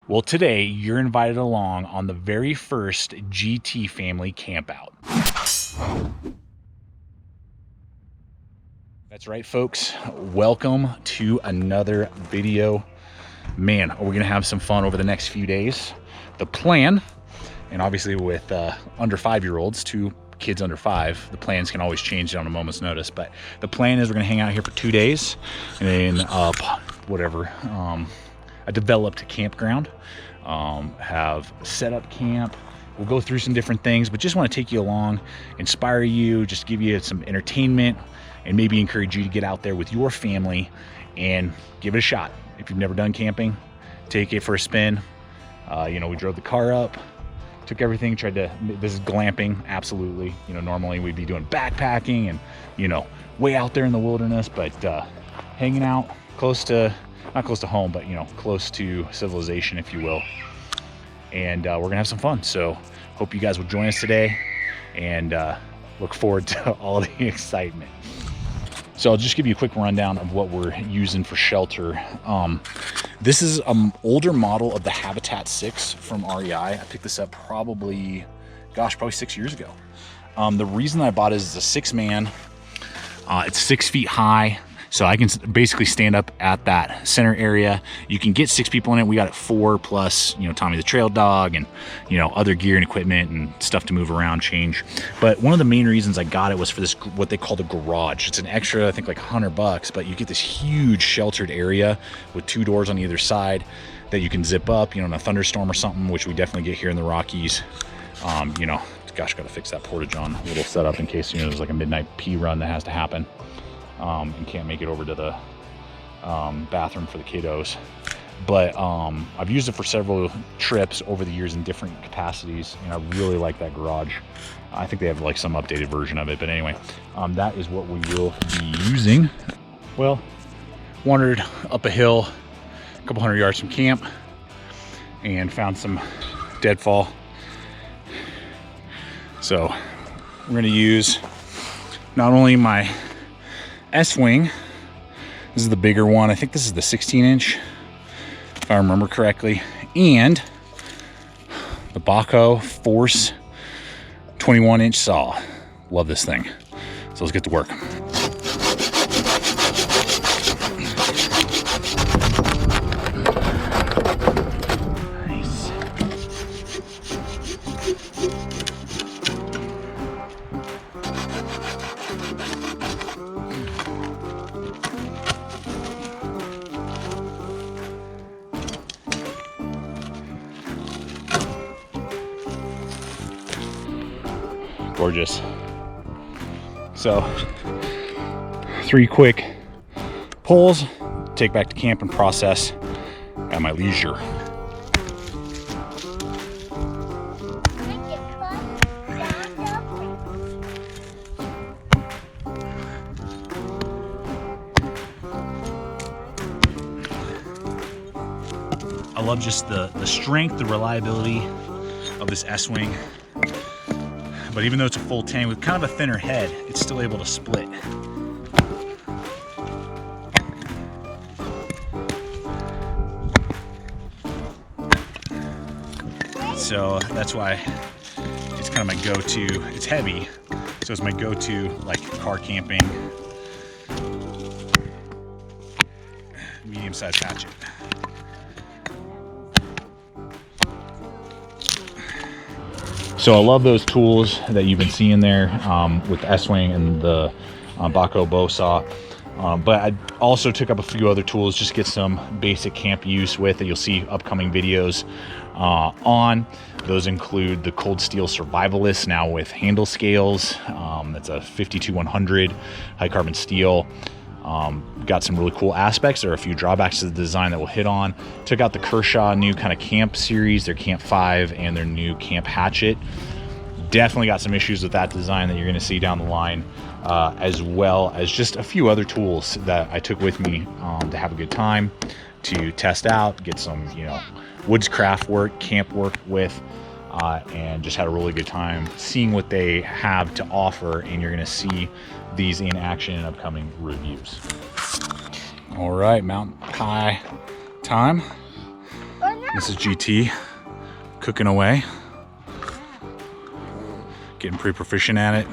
Well, today you're invited along on the very first GT family campout. That's right, folks. Welcome to another video. Man, are we gonna have some fun over the next few days. The plan, and obviously with under 5-year-olds, 2 kids under 5, the plans can always change on a moment's notice, but the plan is we're gonna hang out here for 2 days and then a developed campground, have set up camp. We'll go through some different things, but just want to take you along, inspire you, just give you some entertainment, and maybe encourage you to get out there with your family and give it a shot. If you've never done camping, take it for a spin. We drove the car up, took everything, this is glamping, absolutely. Normally we'd be doing backpacking and, way out there in the wilderness, but hanging out not close to home, but close to civilization, if you will. And we're gonna have some fun. So hope you guys will join us today, and look forward to all the excitement. So I'll just give you a quick rundown of what we're using for shelter. This is an older model of the Habitat 6 from REI. I picked this up probably 6 years ago. The reason I bought it is it's a 6-man. It's 6 feet high. So I can basically stand up at that center area. You can get 6 people in it. We got it 4 plus, Tommy the trail dog and, other gear and equipment and stuff to move around, change. But one of the main reasons I got it was for this, what they call the garage. It's an extra, I think like $100, but you get this huge sheltered area with 2 doors on either side that you can zip up, in a thunderstorm or something, which we definitely get here in the Rockies. Gosh, got to fix that porta-john little setup in case, there's like a midnight pee run that has to happen. And can't make it over to the bathroom for the kiddos. But I've used it for several trips over the years in different capacities, and I really like that garage. I think they have like some updated version of it, but anyway, that is what we will be using. Well, wandered up a hill a couple hundred yards from camp and found some deadfall. So we're going to use not only my S-Wing, this is the bigger one. I think this is the 16-inch, if I remember correctly, and the Baco Force 21-inch saw. Love this thing. So let's get to work. Gorgeous. So 3 quick pulls, take back to camp and process at my leisure. I love just the strength, the reliability of this S-Wing. But even though it's a full tank with kind of a thinner head, it's still able to split. So that's why it's kind of my go-to. It's heavy, so it's my go-to like car camping, medium-sized hatchet. So I love those tools that you've been seeing there with the S-Wing and the Baco bow saw. But I also took up a few other tools just to get some basic camp use with that you'll see upcoming videos on. Those include the Cold Steel Survivalist, now with handle scales. That's a 52-100 high carbon steel. Got some really cool aspects. There are a few drawbacks to the design that we'll hit on. Took out the Kershaw new kind of camp series, their Camp 5 and their new Camp Hatchet. Definitely got some issues with that design that you're going to see down the line, as well as just a few other tools that I took with me to have a good time, to test out, get some woodscraft work, camp work with, and just had a really good time seeing what they have to offer, and you're going to see these in action in upcoming reviews. All right, mountain high time. We're This is GT cooking away. Getting pretty proficient at it.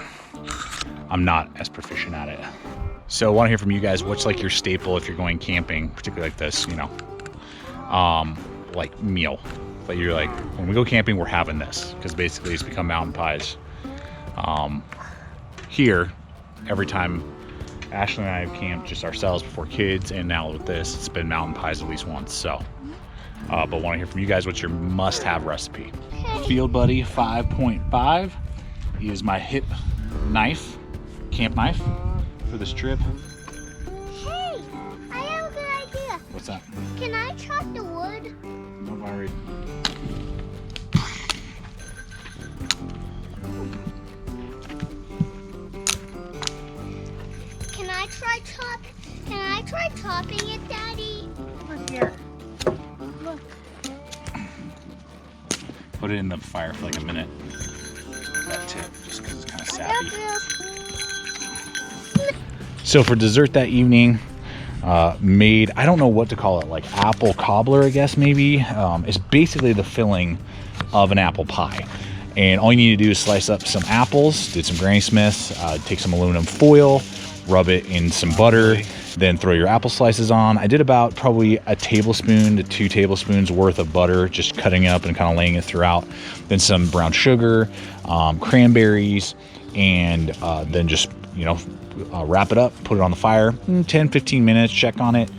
I'm not as proficient at it. So I want to hear from you guys, what's like your staple if you're going camping, particularly like this, you know, like meal. Like you're like, when we go camping, we're having this, because basically it's become mountain pies. Here, every time Ashley and I have camped just ourselves before kids, and now with this, it's been mountain pies at least once. So, but want to hear from you guys, what's your must-have recipe? Field Buddy 5.5 is my hip knife, camp knife for this trip. Hey, I have a good idea. What's that? Can I chop the wood? No, I already. Can I try chopping it, Daddy? Look here. Look. Put it in the fire for like a minute. That tip, just because it's kind of sappy. So for dessert that evening, made, I don't know what to call it, like apple cobbler, I guess maybe. It's basically the filling of an apple pie. And all you need to do is slice up some apples, did some Granny Smiths, take some aluminum foil, rub it in some butter, then throw your apple slices on. I did about probably a tablespoon to 2 tablespoons worth of butter, just cutting it up and kind of laying it throughout. Then some brown sugar, cranberries, and then just, you know, wrap it up, put it on the fire, 10-15 minutes, check on it,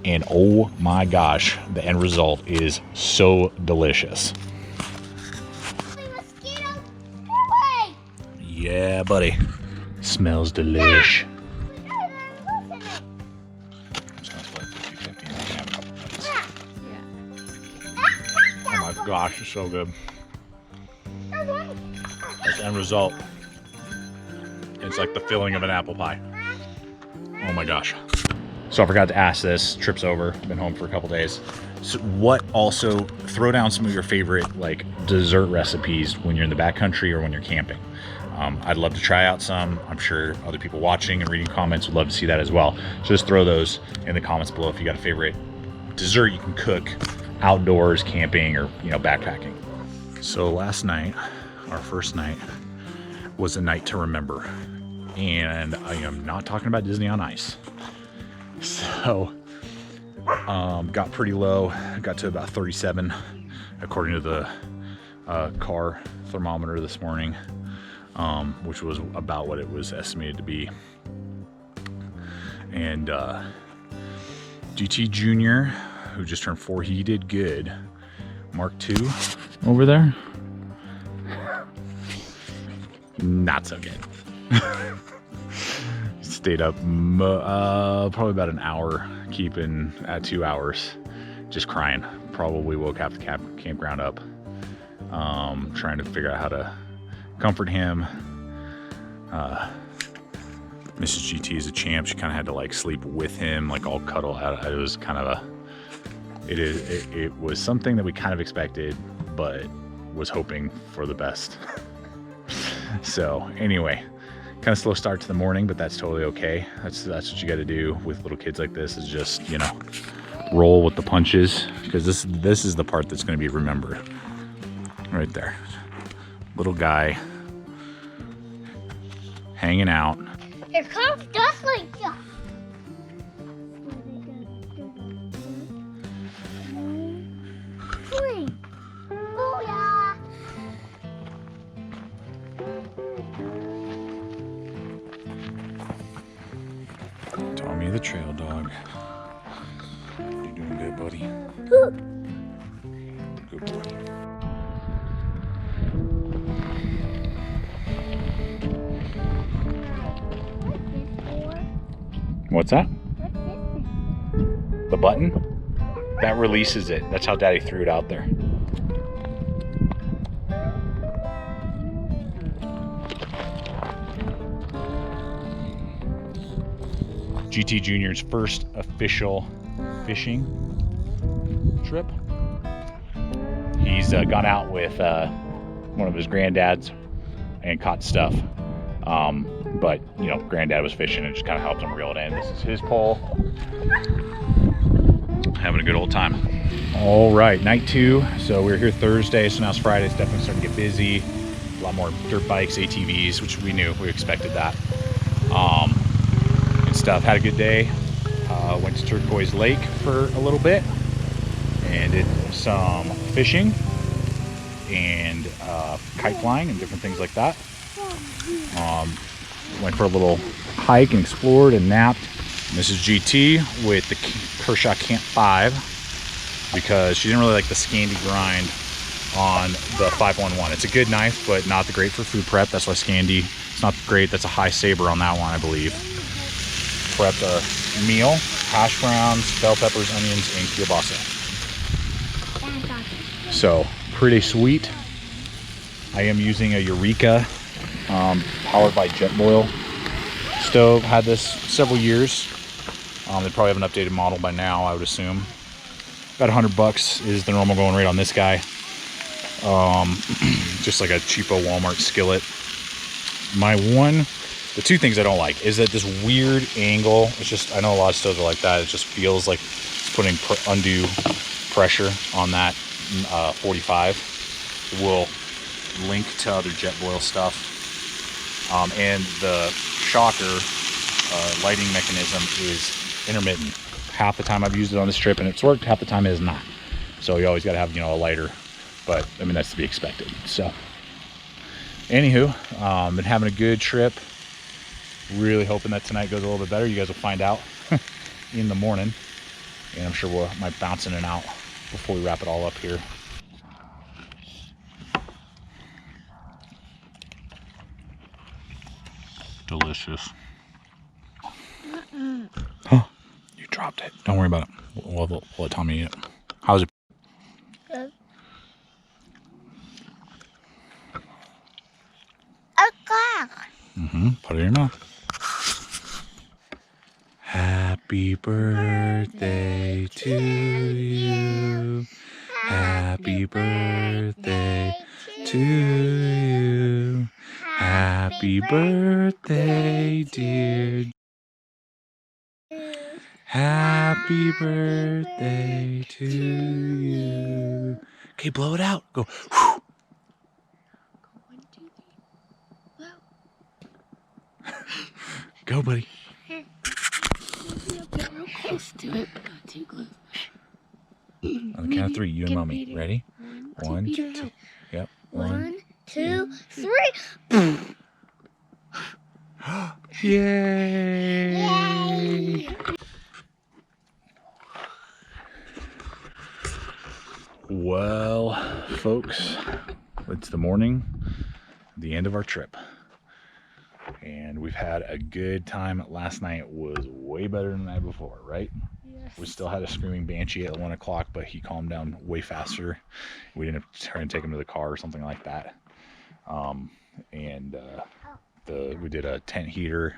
and oh my gosh, the end result is so delicious. Yeah, buddy. Smells delish. Oh my gosh, it's so good. That's the end result. It's like the filling of an apple pie. Oh my gosh. So I forgot to ask this, trip's over, been home for a couple days. So what also, throw down some of your favorite like dessert recipes when you're in the backcountry or when you're camping. I'd love to try out some. I'm sure other people watching and reading comments would love to see that as well. So just throw those in the comments below if you got a favorite dessert you can cook outdoors, camping, or, you know, backpacking. So last night, our first night, was a night to remember. And I am not talking about Disney on Ice. So, got pretty low, got to about 37, according to the car thermometer this morning, which was about what it was estimated to be. And GT Jr., who just turned 4, he did good. Mark II over there, not so good. Stayed up probably about an hour, keeping at 2 hours, just crying. Probably woke half the campground up, trying to figure out how to comfort him. Mrs. GT is a champ. She kind of had to like sleep with him, like all cuddle out. It was kind of it was something that we kind of expected, but was hoping for the best. So anyway, kind of slow start to the morning, but that's totally okay. That's what you got to do with little kids like this, is just, you know, roll with the punches, because this is the part that's going to be remembered right there. Little guy hanging out. Here comes Dusty. Oh yeah. Tommy the trail dog. You doing good, buddy? Good boy. What's that? The button? That releases it. That's how Daddy threw it out there. GT Jr.'s first official fishing trip. He's gone out with one of his granddads and caught stuff. But, you know, Granddad was fishing and just kind of helped him reel it in. This is his pole. Having a good old time. All right, night 2. So we were here Thursday, so now it's Friday. It's definitely starting to get busy. A lot more dirt bikes, ATVs, which we knew, we expected that. And stuff. Had a good day. Went to Turquoise Lake for a little bit and did some fishing and kite flying and different things like that. Went for a little hike and explored and napped. And this is GT with the Kershaw Camp 5 because she didn't really like the Scandi grind on the 511. It's a good knife, but not the great for food prep. That's why Scandi, it's not great. That's a high saber on that one, I believe. Prepped a meal, hash browns, bell peppers, onions, and kielbasa. So pretty sweet. I am using a Eureka powered by Jetboil stove. Had this several years. They probably have an updated model by now, I would assume. About $100 is the normal going rate on this guy. Just like a cheapo Walmart skillet. The two things I don't like is that this weird angle. It's just, I know a lot of stoves are like that. It just feels like it's putting undue pressure on that 45. We'll link to other Jetboil stuff. And the shocker lighting mechanism is intermittent. Half the time I've used it on this trip and it's worked, half the time it is not. So you always got to have, a lighter, but I mean, that's to be expected. So anywho, been having a good trip. Really hoping that tonight goes a little bit better. You guys will find out in the morning, and I'm sure we might bounce in and out before we wrap it all up here. Delicious. Huh, you dropped it. Don't worry about it. We'll let Tommy eat it. How's it? Good. Put it in your mouth. Happy birthday to you. Happy birthday to you. Happy birthday, dear. Happy birthday to you. Okay, blow it out. Go. Whew. Go, buddy. Get real close to it, but not too close. On the count of 3, you and Mommy. Ready? 1, 2. Yep. 1, 2, 3. Yay! Yay! Well, folks, it's the morning, the end of our trip. And we've had a good time. Last night was way better than the night before, right? Yes. We still had a screaming banshee at 1 o'clock, but he calmed down way faster. We didn't have to try and take him to the car or something like that. We did a tent heater,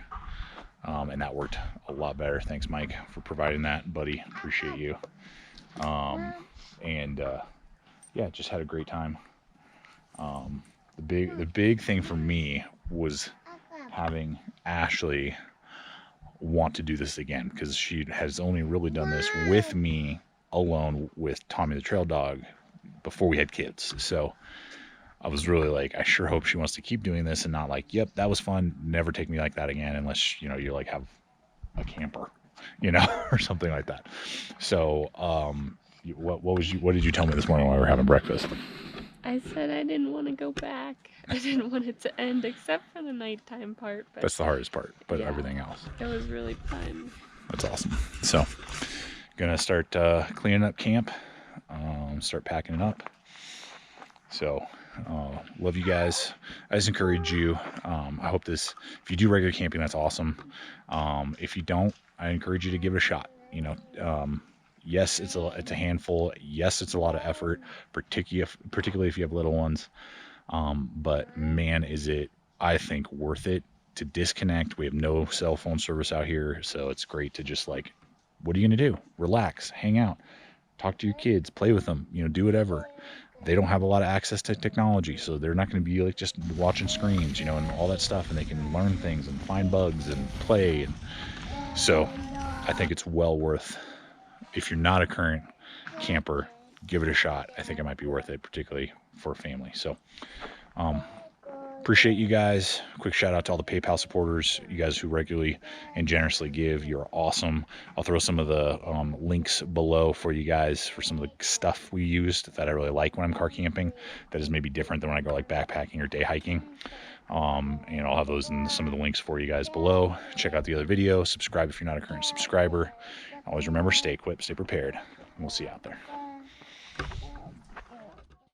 and that worked a lot better. Thanks, Mike, for providing that, buddy. Appreciate you. Yeah, just had a great time. The big thing for me was having Ashley want to do this again, because she has only really done this with me alone with Tommy the trail dog before we had kids. So I was really like, I sure hope she wants to keep doing this and not like, yep, that was fun, never take me like that again, unless you like have a camper, or something like that. So what did you tell me this morning while we were having breakfast? I said I didn't want to go back. I didn't want it to end except for the nighttime part. But that's the hardest part, but yeah, everything else. It was really fun. That's awesome. So, gonna start cleaning up camp, start packing it up. So, love you guys. I just encourage you. I hope if you do regular camping, that's awesome. If you don't, I encourage you to give it a shot. Yes, it's a handful. Yes, it's a lot of effort, particularly if you have little ones. But man, is it, I think, worth it to disconnect. We have no cell phone service out here, so it's great to just what are you gonna do? Relax, hang out, talk to your kids, play with them, do whatever. They don't have a lot of access to technology, so they're not going to be just watching screens, and all that stuff, and they can learn things and find bugs and play. And so I think it's well worth, if you're not a current camper, give it a shot. I think it might be worth it, particularly for a family. So appreciate you guys. Quick shout out to all the PayPal supporters, you guys who regularly and generously give. You're awesome. I'll throw some of the links below for you guys for some of the stuff we used that I really like when I'm car camping, that is maybe different than when I go like backpacking or day hiking. And I'll have those in some of the links for you guys below. Check out the other video, subscribe if you're not a current subscriber. Always remember, stay equipped, stay prepared, and we'll see you out there.